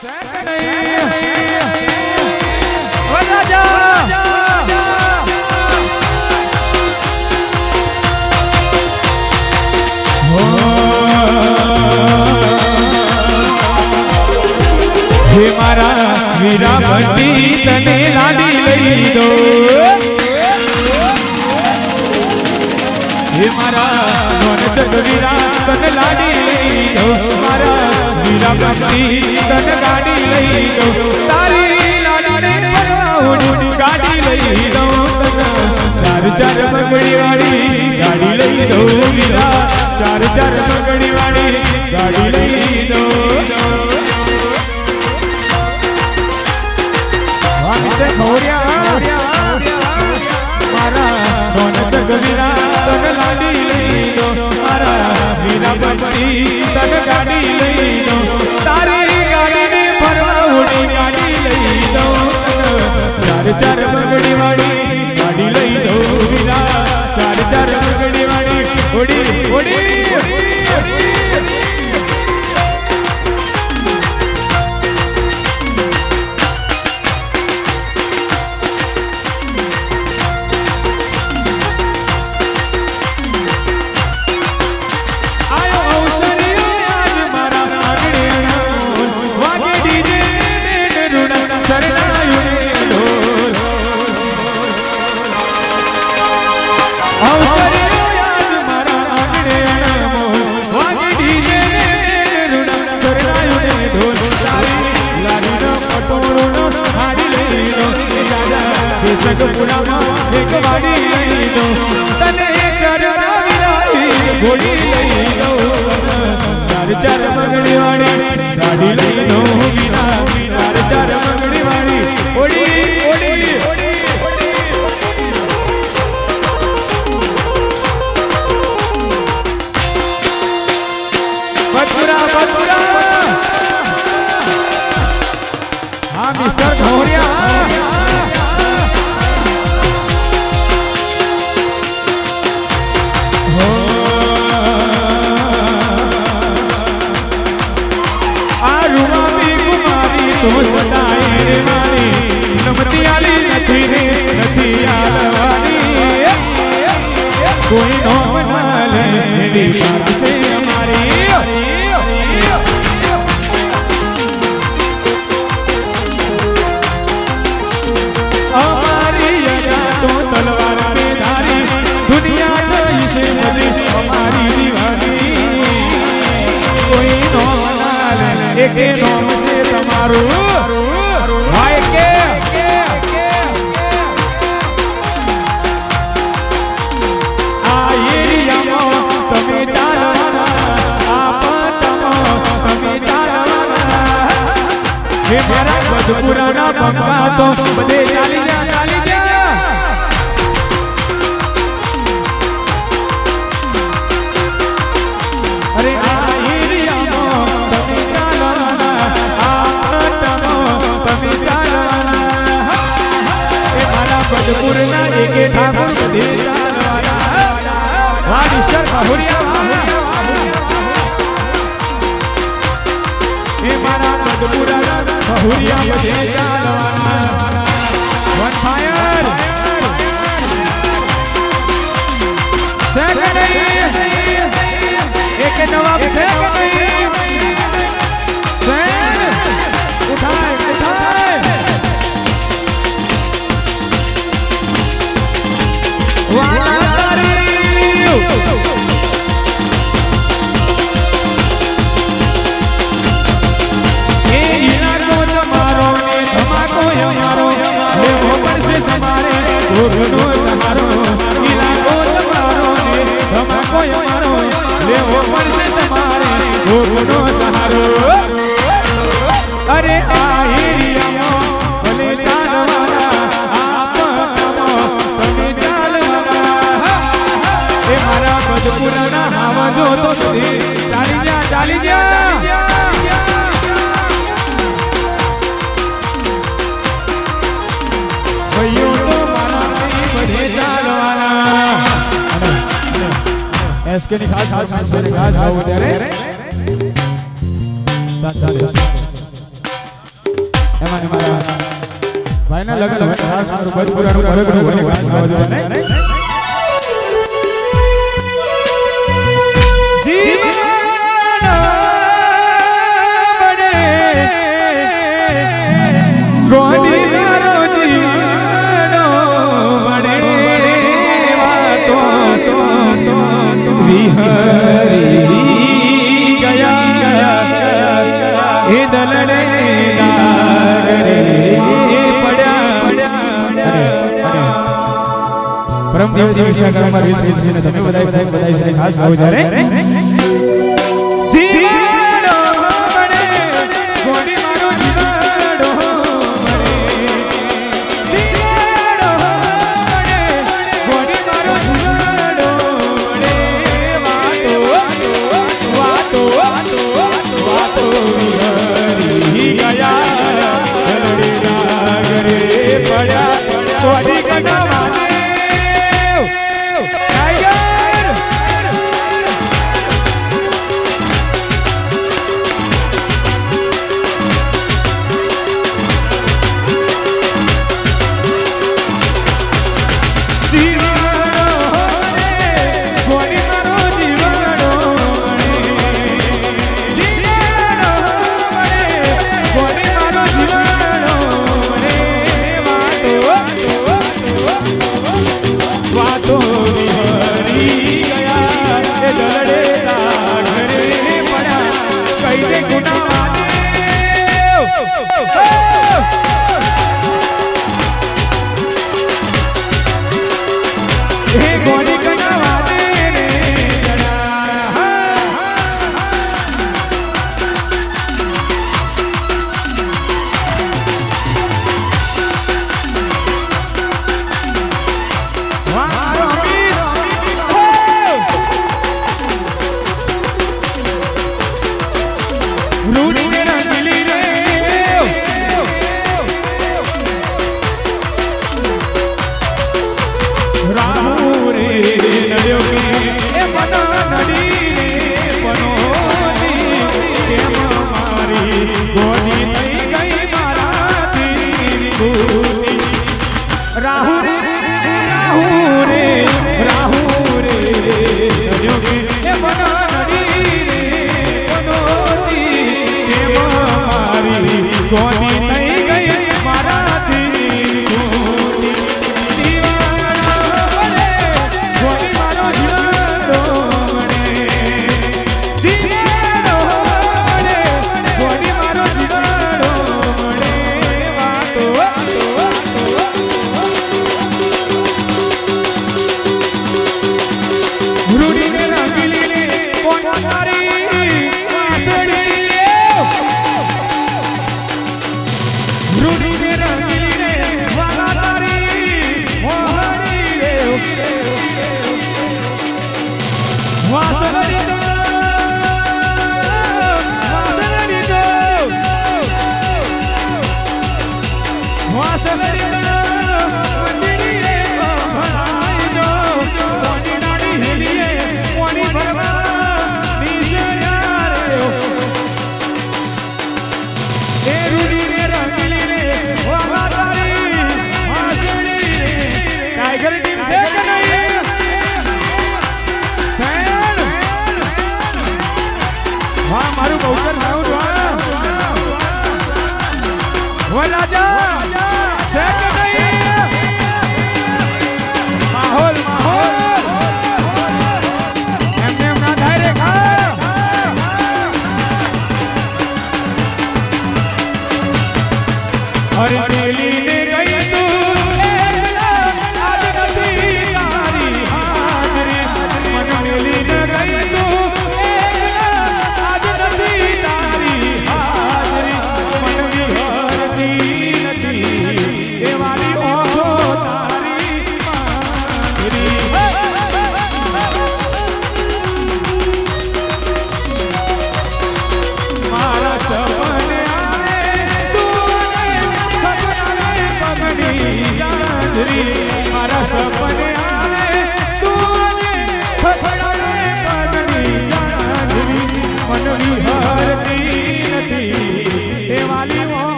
हे मारा वीरा भंडी तने लाडी लई दो हे मारा नोन सगवीरा तने लाडी लई दो मारा वीरा भंडी तने गाड़ी लई दो तारी लाडी ने परवाउडी गाड़ी लई दो चार चार पगड़ी वाली गाड़ी लई दो वीरा चार चार पगड़ी वाली गाड़ी लई दो मारा कौन सगवीरा तन लाडी लई दो मारा वीरा बंटी तन गाड़ी लई दो तारी गाड़ी ने फरवाउडी गाड़ी लई दो चार चार पगड़ी वाली गाड़ी लई दो वीरा चार चार पगड़ी वाली ओडी ओडी एक गाड़ी लई दो तने चरना विराई घोड़ी लई दो चार चार पगड़ी वाली गाड़ी लई दो वीरा चार चार पगड़ी वाली घोड़ी घोड़ी बतपुरा बतपुरा हाँ मिस्टर घोड़िया तो सदाई रे मारी नमती आली नथी रे नथी आलवानी कोई नो बना ले मेरी बात से हमारी हमारी या तो तलवार से धारी दुनिया से मुझे हमारी दीवानी कोई नो बना ले एक नाम से તમારું ભાઈ કે આ એરિયામાં તમે ચાલવાના આ પંથમાં તમે ચાલવાના હે મારા બદપુરાના બંગા તો બધે ચાલી જા અરે આ बदपुरना एक ठाकुर बधे चालवाना वाह मिस्टर बहुरिया हे मारा बदपुरना बहुरिया बधे चालवाना वन फायर सेकंड एक नवाब सेकंड उठाए उठाए अरे भले चालवाना मारा बदपुराना हवा जो तो चाली जा भैया तो मारा नहीं बढ़े चालवाना एसके निकाल साथ मेरे गाज आओ तेरे साथ એમાં મારા ભાઈના લગન હોય ખાસ મારું ભજપુરાનું ભરગનું હોય ખાસ ગાવજો ને ગોડી મારો જીવનો વડે વાતો વિહરી ગયા એ દલડે નાગરે પડ્યા પરમ દિવસ વિશાખામાં રીસ રીસને તમે બધાય ખાસ આવો જ્યારે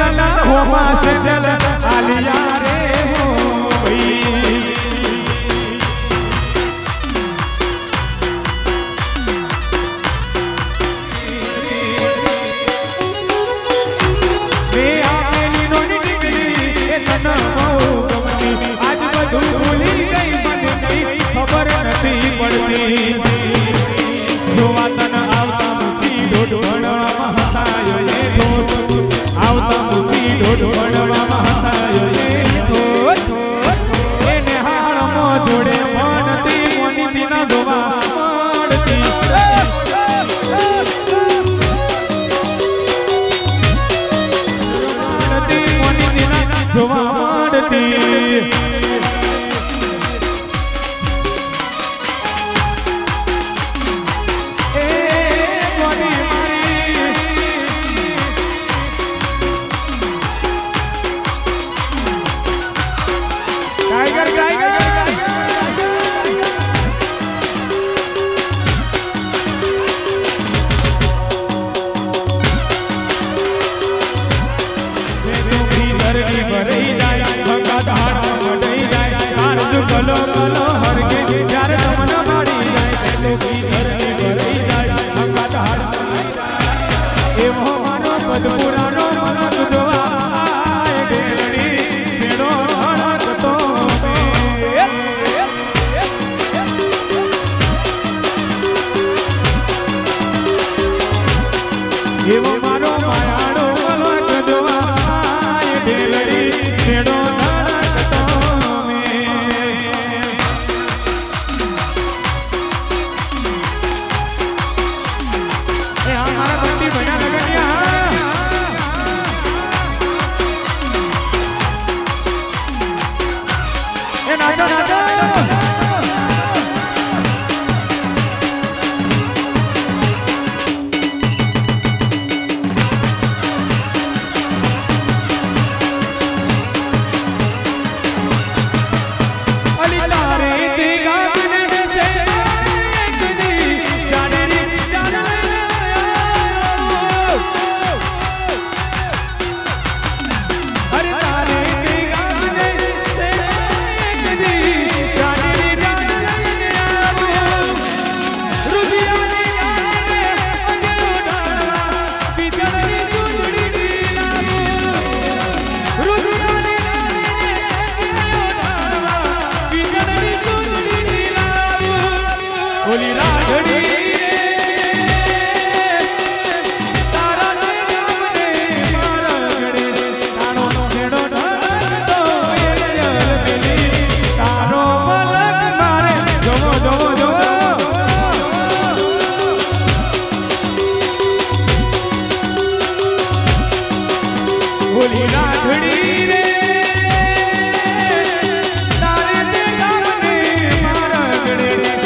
લગના હોમા સેજલ આલિયા રે હો ભાઈ મે આપેલી નોની દીકરી એ તને બહુ ગમતી આજ બધું ભૂલી ગઈ મને કઈ ખબર નથી પડતી જોવા તને આવતા મૂકી દોઢ ભણવામાં હતાયો એ ધોધ આવતા મૂકી દોઢ ભણવામાં હતાયો એ ધોધ એ નિહાળમાં જોડે ભણતી મોની દીના જોવા મળતી મોની દીના જોવા મળતી કલો કલો હરગે જ્યારે તમને મારી જાય તેલો કી ધરતી ભરાઈ જાય અંગાત હાર એવો માનો પદપુરાનો મનક જોવા આય ડેરડી છેડો હળકતો મે એવો મારો માયાળો મનક જોવા આય ડેરડી છેડો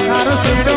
તારો શેડો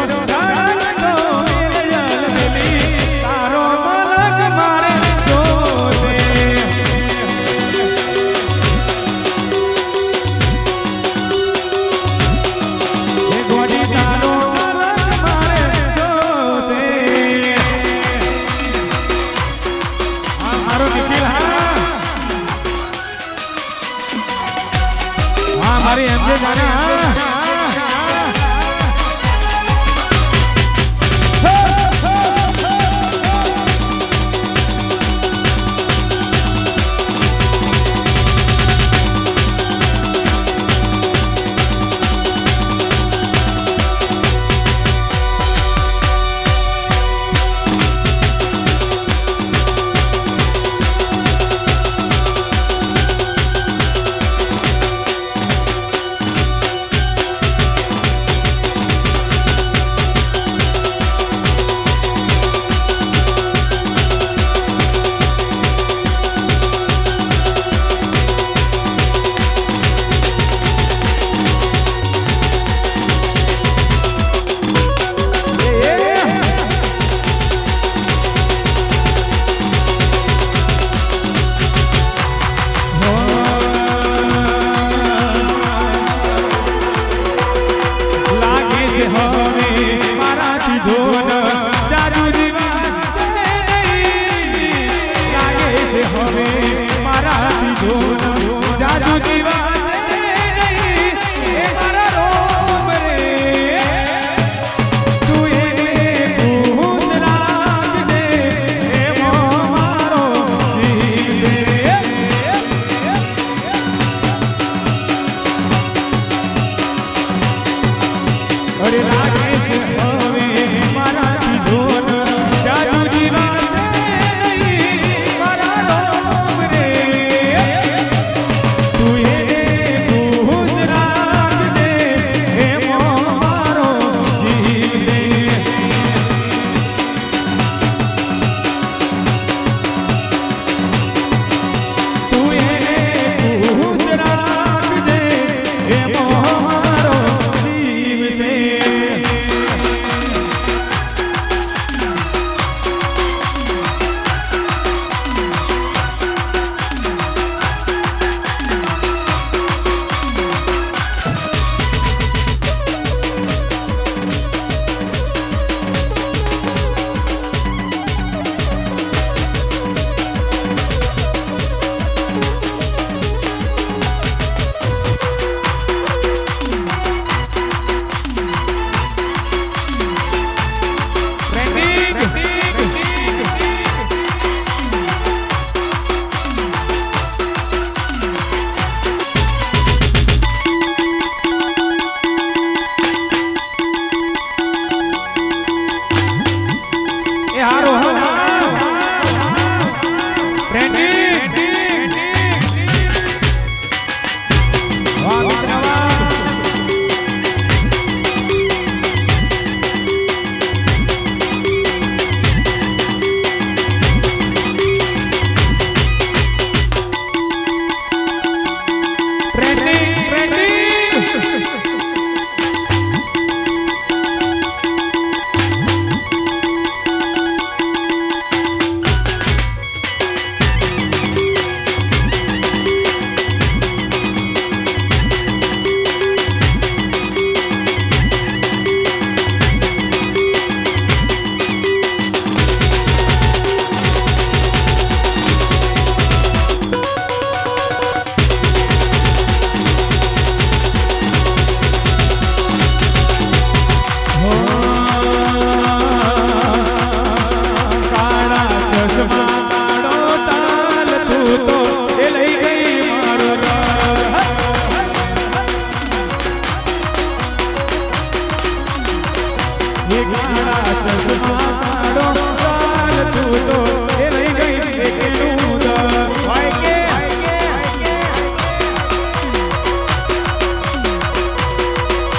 ચશ્મા મારો લાલ તું તો એ લઈ ગઈ એકનું દર ભાઈ કે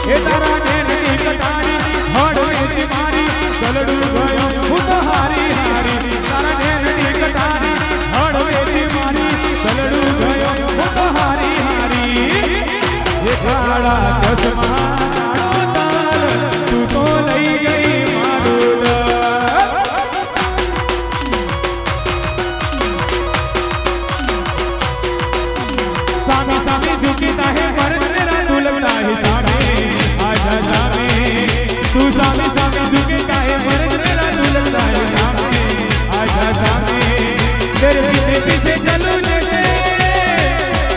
એ તારા નેની કટારી હળવેથી મારી ગલડું ગયો હું તો હારી હારી તારા નેની કટારી હળવેથી મારી ગલડું ગયો હું તો હારી હારી એ કાળા ચશ્મા તું તો લઈ ગઈ મારું સામે સામે ઝુકતા હે પર તેરા ઢૂલતા હે સામે आजा सामे तू सामे सामे झुकता है पर तेरा ढूलता है सामे आजा सामे तेरे पीछे पीछे चलो जैसे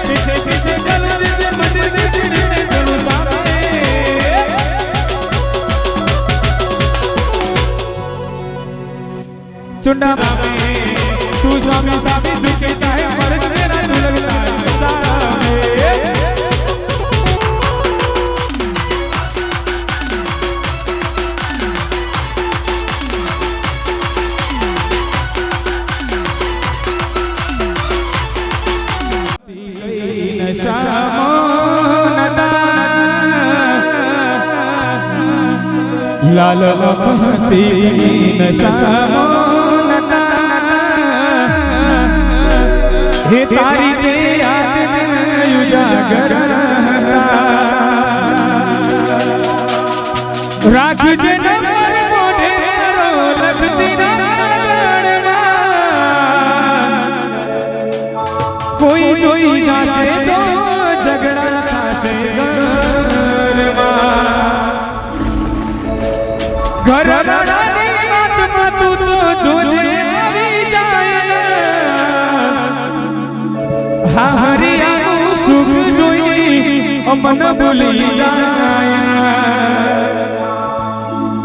पीछे पीछे चलो जैसे मंदिर में सीढ़ी चलो सामे चुन्ना सामे तू सामे सामे झुकता है पर तेरा ढूलता है सामे लाल लपती हे तारी के याद में उजागर राख जे नंबर मोढ़े रो लगती ना कोई जोई जासे तो झगड़ा थासे घर बनाने बात में तू तो जोजे आवी जाए हा हरियाणु सुख जोई अमन भूली जाए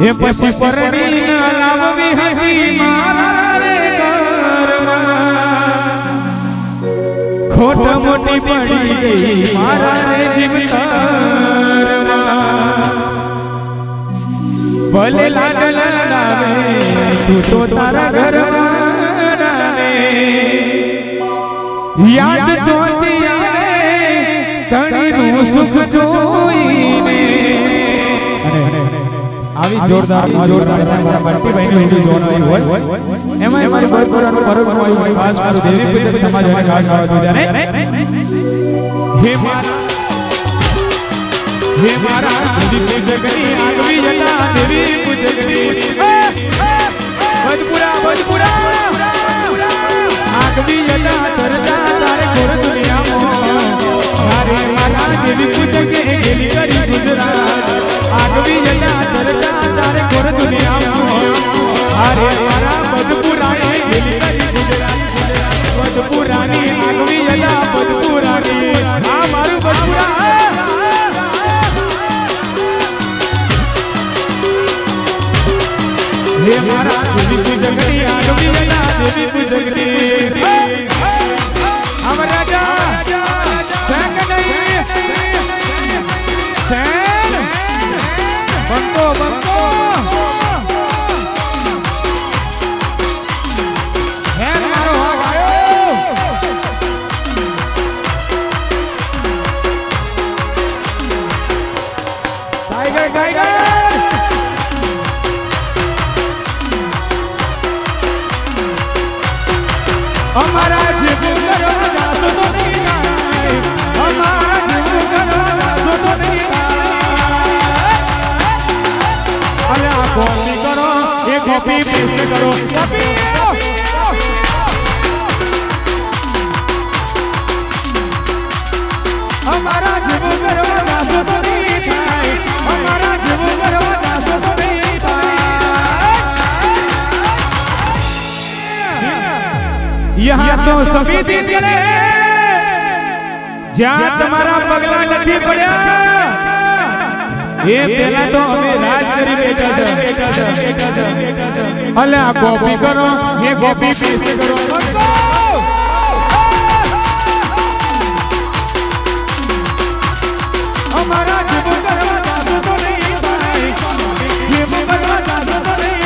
हे पसी परणी न लाववी हवी मारा रे घरमा खोट मोटी पड़ी गई मारा रे जीवनमा भले लागल लावे तू तो तारा घर में याद जोती आवे तणी नु सुख जोईने આવી જોરદાર બટ્ટી ભાઈ ની વિડિયો જોવાની હોય એમાં મારી બરપરાનો ફરક હોય ખાસ મારું દેવી પૂજક સમાજ અને ખાસ ગાવા દીધાને હે મારા દેવી પૂજકની આગવી જતા દેવી પૂજકની ભજપુરા આગવી જતા ચરતા ચારે ઘોર દુનિયામાં મારે મારા દેવી પૂજકે ગેલી કરી ગુજરાત આગવી જતા ચરતા ચારે ઘોર દુનિયામાં અરે મારા ભજપુરાએ ગેલી કરી ગુજરાત ભજપુરાની આગવી જતા ભજપુરાની આ મારું ભજપુરા हे मारा देवी पूजकनी आगवी जला देवी पूजकनी हम राजा संग नहीं सैन बंको है मारो आयो टाइगर हमारा जीव करो जासो तो नहीं आए हमारा जीव करो जासो तो नहीं आए अल्लाह कॉपी करो ये कॉपी पेस्ट करो कॉपी हमारा जीव करो जासो तो नहीं आए हमारा जीव करो जासो तो नहीं आए यहाँ तो सभी दिन चले જ્યાં તમારા પગલા નથી પડ્યા એ પહેલા તો અમે રાજ કરી બેઠા છે અલે આ કોપી કરો એ કોપી પેસ્ટ કરો અમારા જીવ કરવા જાતો તો નહીં ભાઈ જીવ કરવા જાતો તો નહીં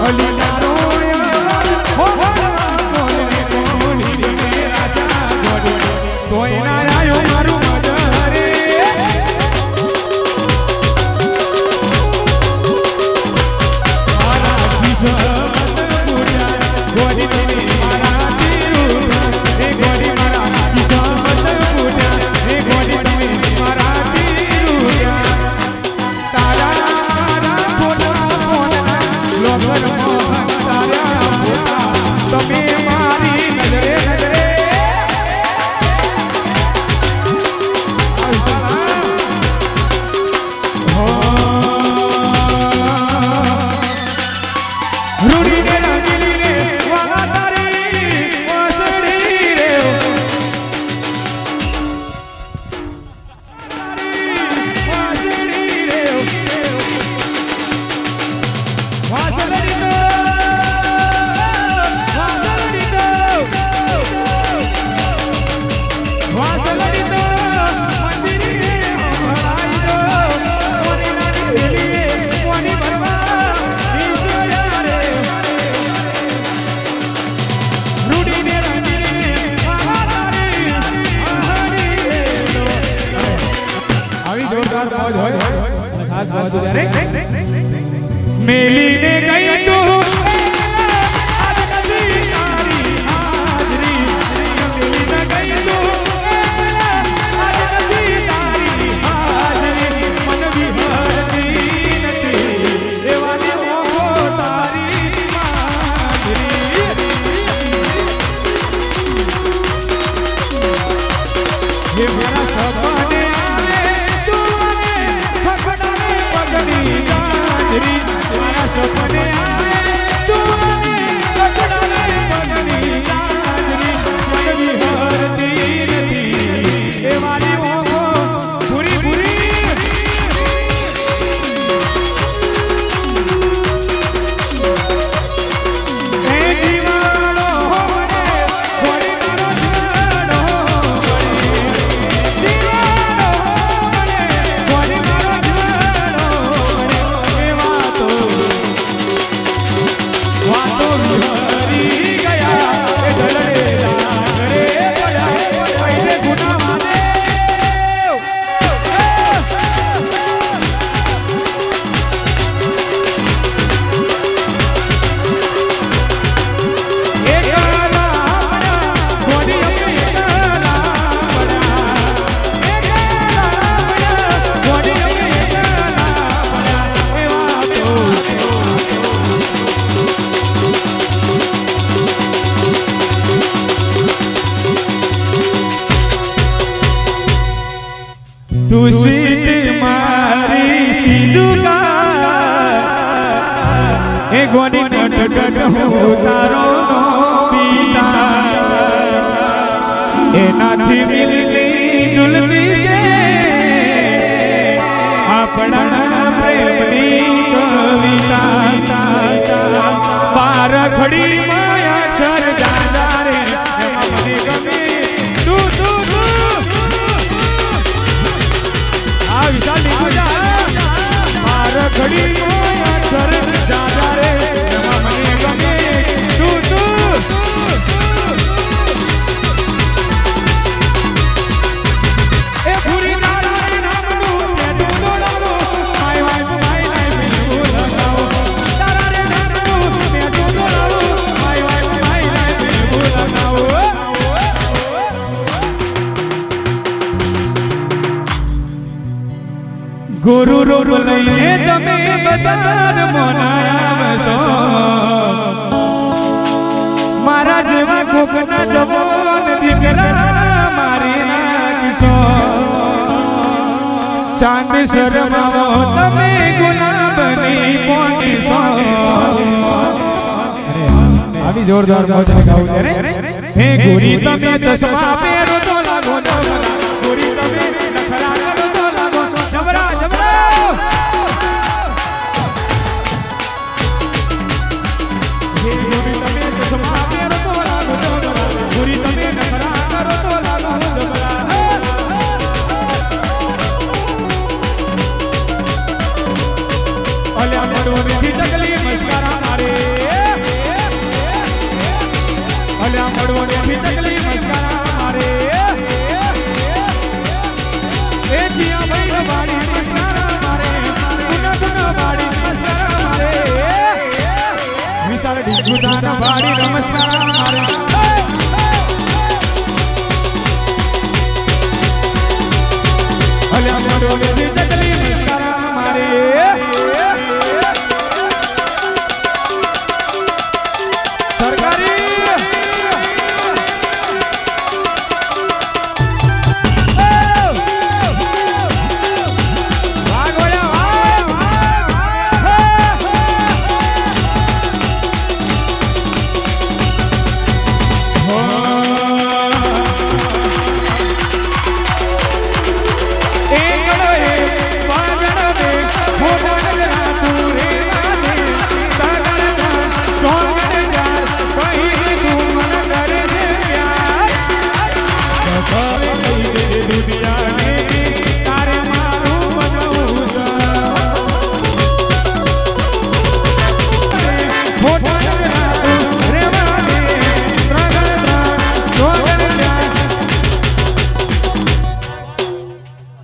અલી તારો હો બોલે કોડી મેરા સા ગોડી તોય ના આયો મારું મદરે મારા કિસ્મત પૂર્યા ગોડી મારા જીવ એ ગોડી મારા કિસ્મત પૂર્યા એ ગોડી તમે મારા જીવ તારા લોગર મોહન તારા ભૂતા તમે મારી નજરે નજરે રૂડીને રંગીલી રે વાલા તારી વાસળી રે વાસળી રે વાસળી તો વાસળી તો વાસળી તો મંદિરે હમાઈ દો કોની નાની દેલી કોની ભરવા ઈશ્વર રે રૂડીને રંગીને વાલા તારી હરી આવી જોરદાર મોજ હોય ખાસ મોજ ત્યારે મેલીને ગઈ તું આજ નથી તારી હાજરી મેલીને ગઈ તું આજ નથી તારી હાજરી મન વિહરતી નથી એવાની મોહો તારી માજરી હે મારા સપને આવે તું મને ફકડાવે પગની ગાંજરી મારા સપને આવે તું મને ફકડાવે પગની ગાંજરી મન વિહરતી નથી એ મારી મોહો પૂરી પૂરી એ જીવાડો મને ઘોડી મારો જીવાડો તું સ્વીટ મારી સિજુકા એ ગોડી નટકટ હું તારો પિતા એનાથી મિલતી જુલતી છે આપણા પ્રેમની કવિતા બાર ખડી માયા અક્ષર જાજા રે એમાં મને ગમે તું તું તું આ વિશાલ નીકળ્યા બાર ખડી માયા અક્ષર જાજા રે એમાં મને ગમે તું તું એ પૂરી નારાયણ નામનું કે તું દોડાવો માય વાઈફ માય લાઈફ તું લગાવો તારા રે નામનું કે તું દોડાવો માય વાઈફ માય લાઈફ તું લગાવો ગુરુ રૂપ લઈને તમે બજાર મોનાયા મારા જેવા કોકના જવાન દીકરા મારી નાખશો ચાંદ શરમાવો તમે ગુલાબની પોનીશો આવી જોરદાર મોજને ગાવું ત્યારે હે ગોરી તમે ચશ્મા પહેરો તો લાગો જબરા ગોરી તમે નખરા કરો તો લાગો જબરા જબરા હે ગોરી તમે ચશ્મા પહેરો તો લાગો જબરા ગોરી તમે નખરા કરો તો લાગો જબરા અલ્યા પડવાની ચકલી મસ્કરા મારે ટીકુ જાન ભાડી નમસ્કાર